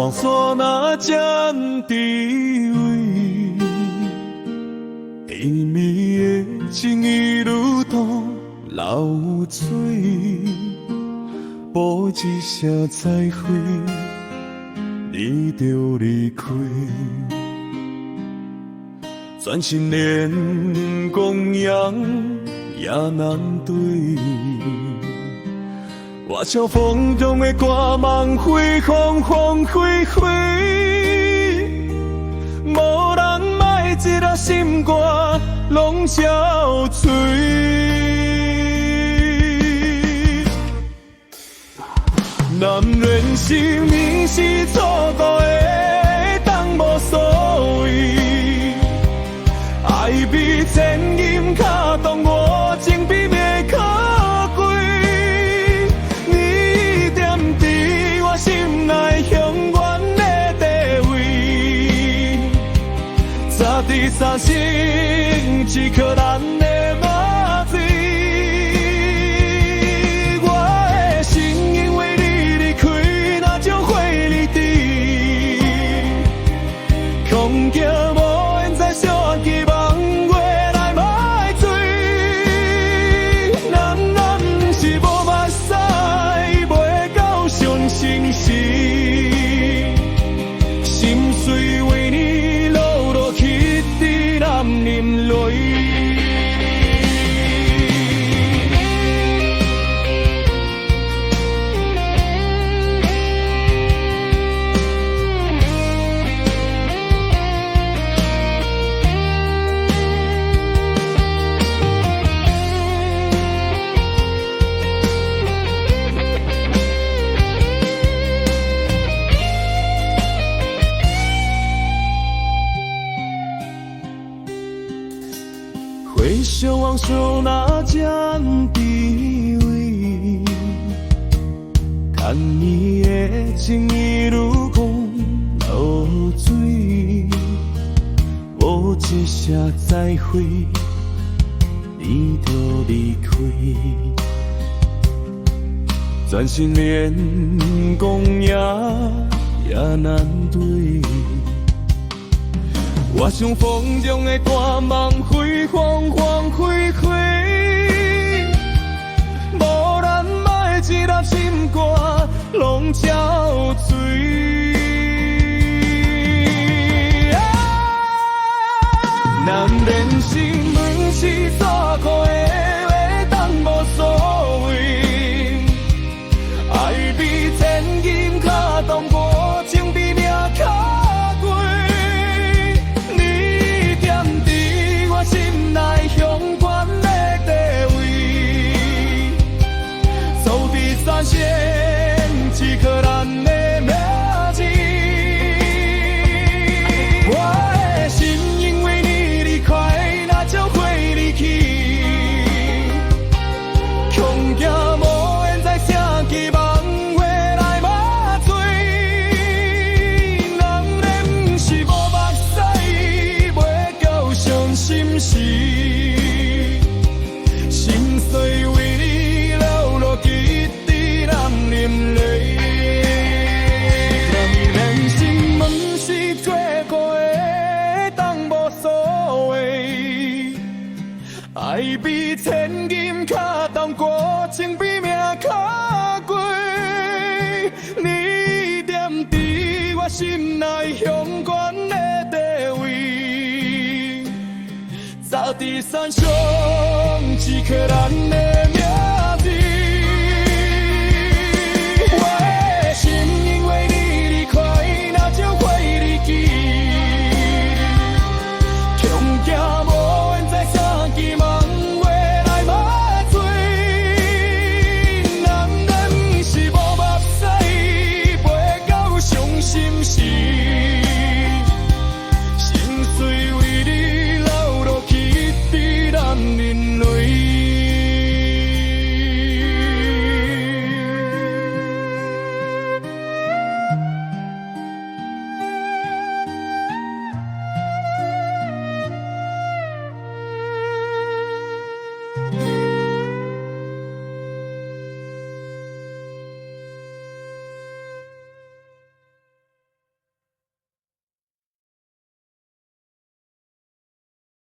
往所那占地位，甜蜜的情意如同流水，无一声再会，你就离开。转身连公羊也难对，我像风中的歌梦飞，风风飞飞，无人卖一粒心肝拢消碎。男人心命是错过的，当无所谓。爱比千金卡动我情比灭可贵，你一点在我心内永远的地位，早在三生只靠咱的麻醉。我的心因为你离开，那就会离地，空叫无缘再相期望。心碎为你流落去的男人泪。回想往事那占地位，牵你的情意如同流水，无一声再会，你就离开。转身连公羊也难对。我像风中的歌梦飞，风风飞飞，无人卖一粒心肝拢憔悴。男人心门是错过的，当无所谓。爱比千金卡动我情比命卡。心内永远的地位，走在三生只靠咱的名字。我的心因为你离开，那就会离去，恐惊无缘再相期望回来麻醉。人咧不是无目屎，袂够伤心事。心碎为你流落一滴男人泪。男人心不是错过的，当无所谓。爱比千金卡动过，情比命卡贵。你点在我心内永远的地位，早在山上只靠咱的。